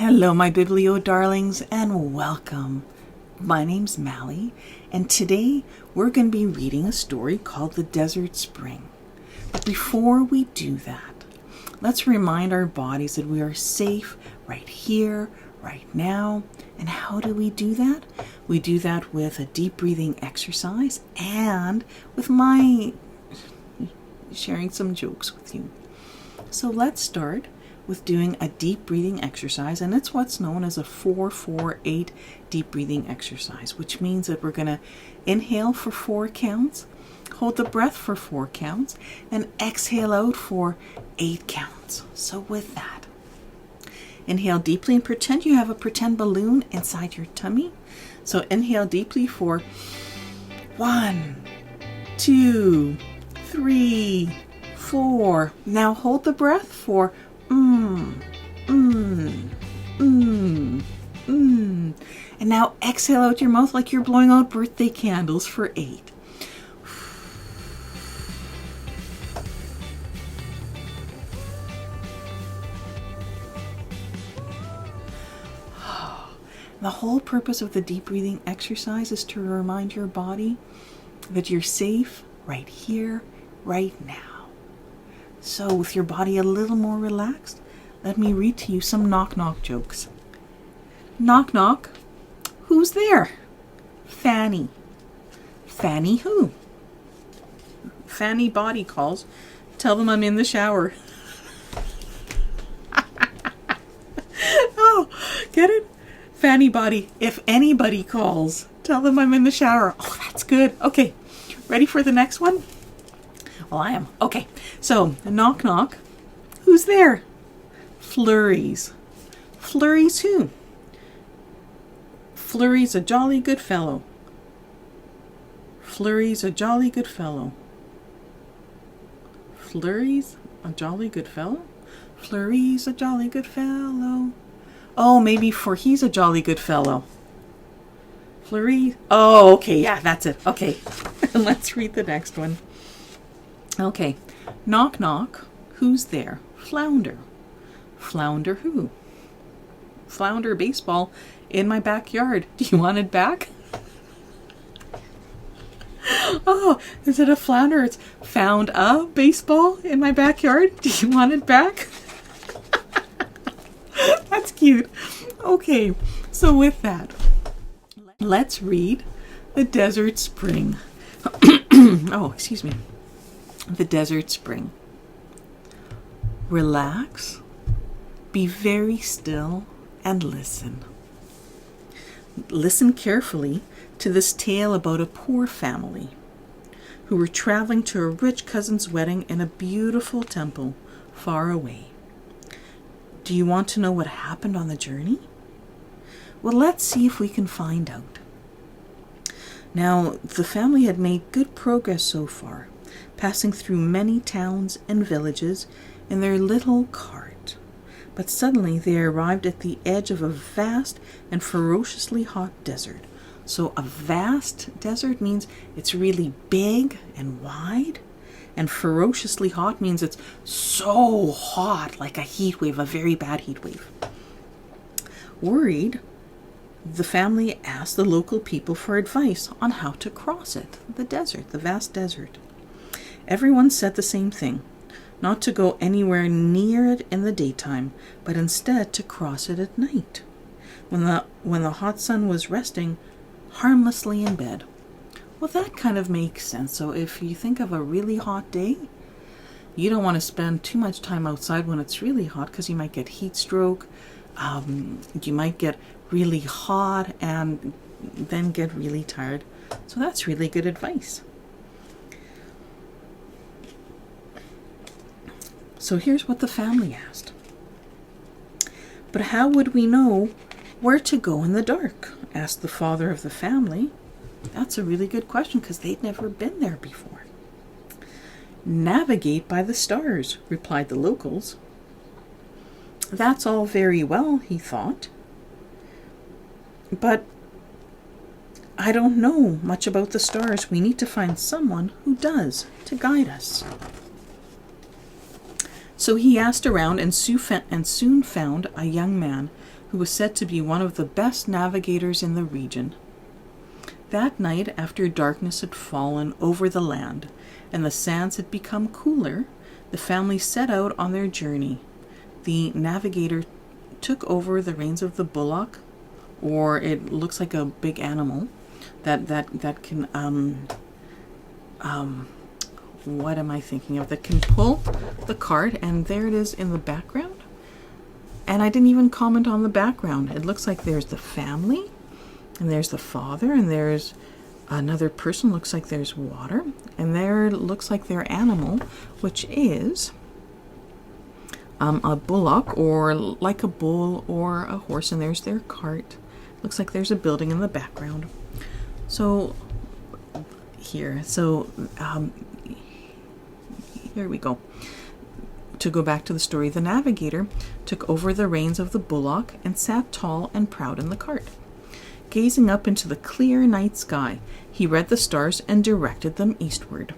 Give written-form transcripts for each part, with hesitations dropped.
Hello, my Biblio darlings, and welcome. My name's Mally, and today we're going to be reading a story called The Desert Spring. But before we do that, let's remind our bodies that we are safe right here, right now. And how do we do that? We do that with a deep breathing exercise and with my sharing some jokes with you. So let's start with doing a deep breathing exercise, and it's what's known as a 4-4-8 deep breathing exercise, which means that we're going to inhale for 4 counts, hold the breath for 4 counts, and exhale out for 8 counts. So with that, inhale deeply and pretend you have a pretend balloon inside your tummy. So inhale deeply for 1, 2, 3, 4. Now hold the breath for And now exhale out your mouth like you're blowing out birthday candles for 8. The whole purpose of the deep breathing exercise is to remind your body that you're safe right here, right now. So with your body a little more relaxed, let me read to you some knock-knock jokes. Knock, knock. Who's there? Fanny. Fanny who? Fanny body calls. Tell them I'm in the shower. Oh, get it? Fanny body. If anybody calls, tell them I'm in the shower. Oh, that's good. Okay, ready for the next one? Well, I am. Okay, so knock, knock. Who's there? Flurries. Flurries who? Flurry's a jolly good fellow. Flurry's a jolly good fellow. Flurry's a jolly good fellow? Flurry's a jolly good fellow. Oh, maybe for he's a jolly good fellow. Flurry. Oh, okay, yeah, that's it. Okay, let's read the next one. Okay, knock, knock. Who's there? Flounder. Flounder who? Flounder baseball in my backyard. Do you want it back? Oh, is it a flounder? It's found a baseball in my backyard. Do you want it back? That's cute. Okay, so with that, let's read The Desert Spring. Oh, excuse me. The Desert Spring. Relax, be very still, and listen. Listen carefully to this tale about a poor family who were traveling to a rich cousin's wedding in a beautiful temple far away. Do you want to know what happened on the journey? Well, let's see if we can find out. Now, the family had made good progress so far, passing through many towns and villages in their little cart. But suddenly they arrived at the edge of a vast and ferociously hot desert. So a vast desert means it's really big and wide, and ferociously hot means it's so hot, like a heat wave, a very bad heat wave. Worried, the family asked the local people for advice on how to cross it, the desert, the vast desert. Everyone said the same thing, not to go anywhere near it in the daytime, but instead to cross it at night, when the hot sun was resting harmlessly in bed. Well, that kind of makes sense. So if you think of a really hot day, you don't want to spend too much time outside when it's really hot because you might get heat stroke, you might get really hot and then get really tired. So that's really good advice. So here's what the family asked. But how would we know where to go in the dark? Asked the father of the family. That's a really good question because they'd never been there before. Navigate by the stars, replied the locals. That's all very well, he thought. But I don't know much about the stars. We need to find someone who does to guide us. So he asked around and soon found a young man who was said to be one of the best navigators in the region. That night, after darkness had fallen over the land and the sands had become cooler, the family set out on their journey. The navigator took over the reins of the bullock, or it looks like a big animal that can what am I thinking of? That can pull the cart, and there it is in the background. And I didn't even comment on the background. It looks like there's the family, and there's the father, and there's another person. Looks like there's water, and there looks like their animal, which is a bullock, or like a bull or a horse, and there's their cart. Looks like there's a building in the background. So here we go. To go back to the story, the navigator took over the reins of the bullock and sat tall and proud in the cart. Gazing up into the clear night sky, he read the stars and directed them eastward.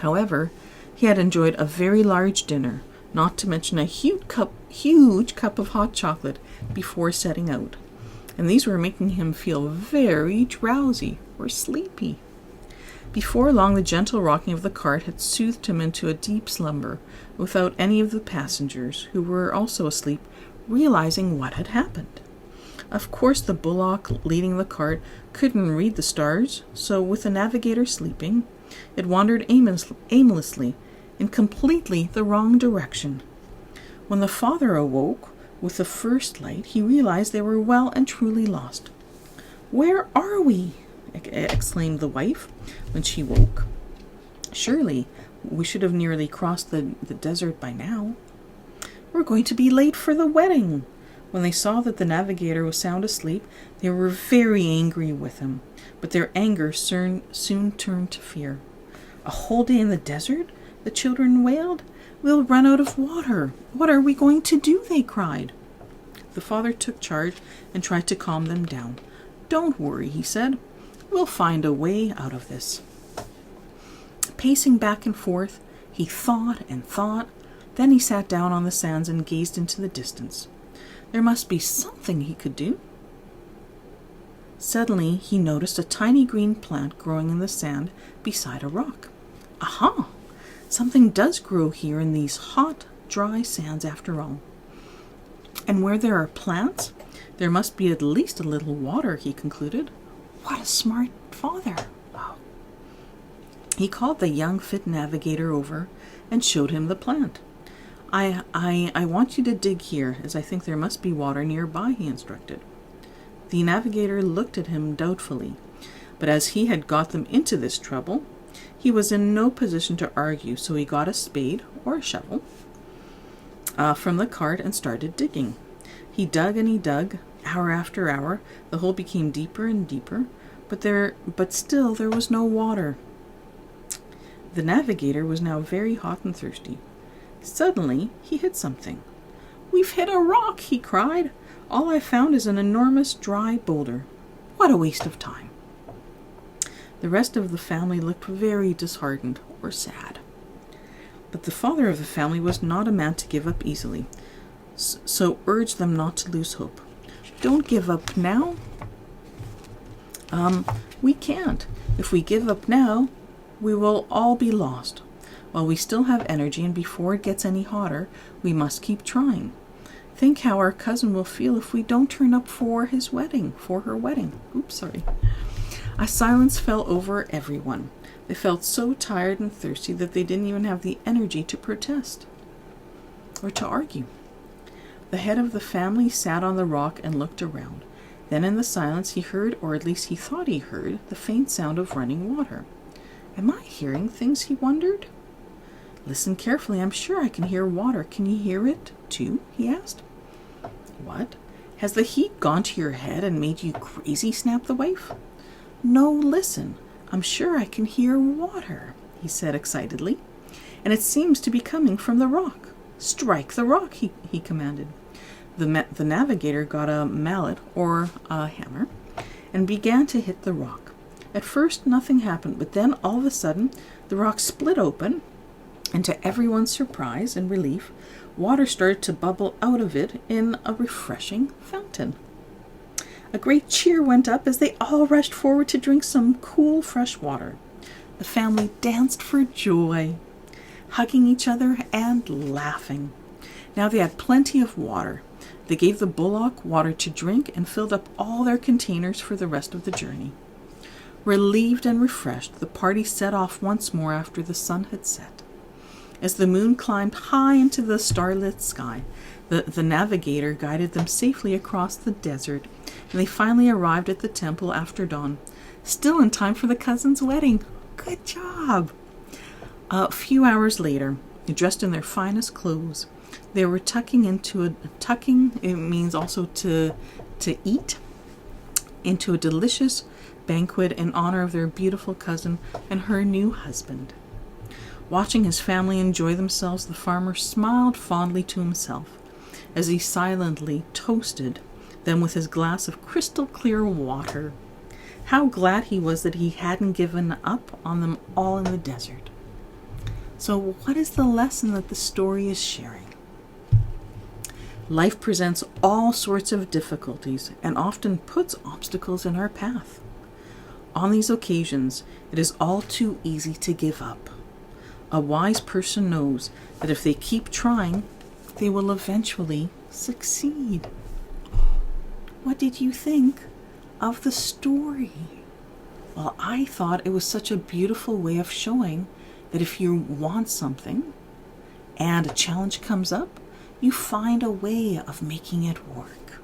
However, he had enjoyed a very large dinner, not to mention a huge cup of hot chocolate before setting out, and these were making him feel very drowsy or sleepy. Before long, the gentle rocking of the cart had soothed him into a deep slumber, without any of the passengers, who were also asleep, realizing what had happened. Of course, the bullock leading the cart couldn't read the stars, so with the navigator sleeping, it wandered aimlessly in completely the wrong direction. When the father awoke with the first light, he realized they were well and truly lost. "Where are we?" exclaimed the wife when she woke. "Surely we should have nearly crossed the desert by now. We're going to be late for the wedding." When they saw that the navigator was sound asleep, they were very angry with him, but their anger soon turned to fear. "A whole day in the desert?" the children wailed. "We'll run out of water. What are we going to do?" they cried. The father took charge and tried to calm them down. "Don't worry," he said. "We'll find a way out of this." Pacing back and forth, he thought and thought. Then he sat down on the sands and gazed into the distance. There must be something he could do. Suddenly, he noticed a tiny green plant growing in the sand beside a rock. Aha! Something does grow here in these hot, dry sands after all. And where there are plants, there must be at least a little water, he concluded. What a smart father! Wow. He called the young fit navigator over and showed him the plant. I want you to dig here, as I think there must be water nearby, he instructed. The navigator looked at him doubtfully, but as he had got them into this trouble, he was in no position to argue, so he got a spade or a shovel from the cart and started digging. He dug and he dug, hour after hour. The hole became deeper and deeper, but still there was no water. The navigator was now very hot and thirsty. Suddenly, he hit something. "We've hit a rock," he cried. "All I found is an enormous dry boulder. What a waste of time." The rest of the family looked very disheartened or sad. But the father of the family was not a man to give up easily, so urged them not to lose hope. "Don't give up now." We can't. If we give up now, we will all be lost. While we still have energy and before it gets any hotter, we must keep trying. Think how our cousin will feel if we don't turn up for her wedding. Oops, sorry. A silence fell over everyone. They felt so tired and thirsty that they didn't even have the energy to protest or to argue. The head of the family sat on the rock and looked around. Then in the silence he heard, or at least he thought he heard, the faint sound of running water. Am I hearing things, he wondered. Listen carefully, I'm sure I can hear water. Can you hear it too? He asked. What? Has the heat gone to your head and made you crazy? Snapped the wife. No, listen. I'm sure I can hear water, he said excitedly. And it seems to be coming from the rock. Strike the rock, he commanded. The navigator got a mallet or a hammer and began to hit the rock. At first nothing happened, but then all of a sudden the rock split open, and to everyone's surprise and relief, Water started to bubble out of it in a refreshing fountain. A great cheer went up as they all rushed forward to drink some cool, fresh water. The family danced for joy, hugging each other and laughing. Now they had plenty of water. They gave the bullock water to drink and filled up all their containers for the rest of the journey. Relieved and refreshed, the party set off once more after the sun had set. As the moon climbed high into the starlit sky, the navigator guided them safely across the desert, and they finally arrived at the temple after dawn, still in time for the cousin's wedding. Good job! A few hours later, dressed in their finest clothes, they were tucking, it means also to eat, into a delicious banquet in honor of their beautiful cousin and her new husband. Watching his family enjoy themselves, the farmer smiled fondly to himself as he silently toasted them with his glass of crystal clear water. How glad he was that he hadn't given up on them all in the desert. So what is the lesson that the story is sharing? Life presents all sorts of difficulties and often puts obstacles in our path. On these occasions, it is all too easy to give up. A wise person knows that if they keep trying, they will eventually succeed. What did you think of the story? Well, I thought it was such a beautiful way of showing that if you want something and a challenge comes up, you find a way of making it work.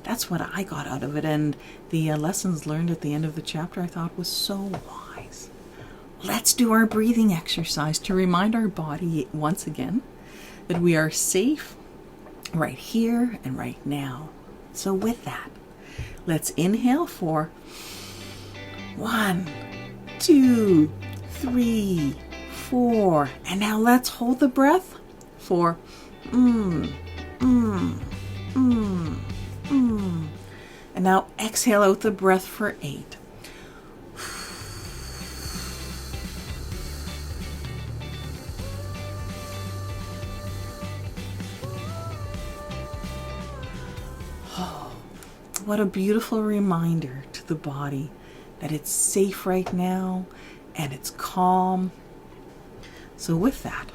That's what I got out of it, and the lessons learned at the end of the chapter I thought was so wise. Let's do our breathing exercise to remind our body once again that we are safe right here and right now. So with that, let's inhale for 1, 2, 3, 4. And now let's hold the breath for And now exhale out the breath for 8. What a beautiful reminder to the body that it's safe right now and it's calm. So with that,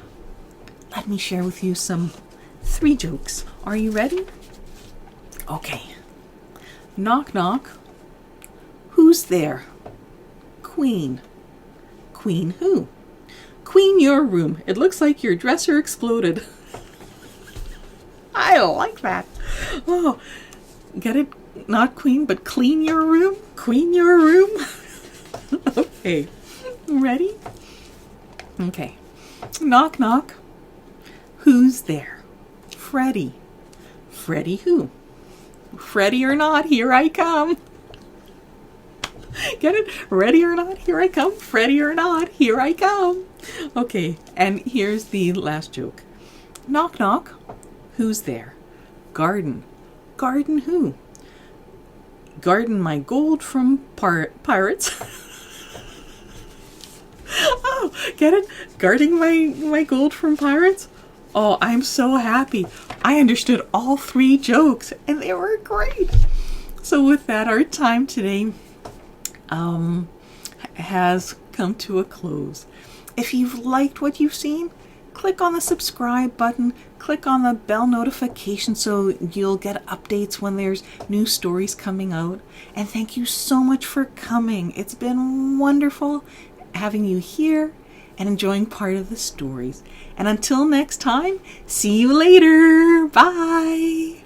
let me share with you some 3 jokes. Are you ready? Okay. Knock, knock. Who's there? Queen. Queen who? Queen your room. It looks like your dresser exploded. I like that. Oh, get it? Not queen, but clean your room? Queen your room? Okay. Ready? Okay. Knock, knock. Who's there? Freddie. Freddie who? Freddie or not, here I come. Get it? Ready or not, here I come. Freddie or not, here I come. Okay, and here's the last joke. Knock, knock. Who's there? Garden. Garden who? Garden my gold from pirates. Oh, get it? Guarding my gold from pirates? Oh, I'm so happy. I understood all 3 jokes, and they were great. So with that, our time today has come to a close. If you've liked what you've seen, click on the subscribe button, click on the bell notification so you'll get updates when there's new stories coming out. And thank you so much for coming. It's been wonderful having you here and enjoying part of the stories. And until next time, see you later. Bye.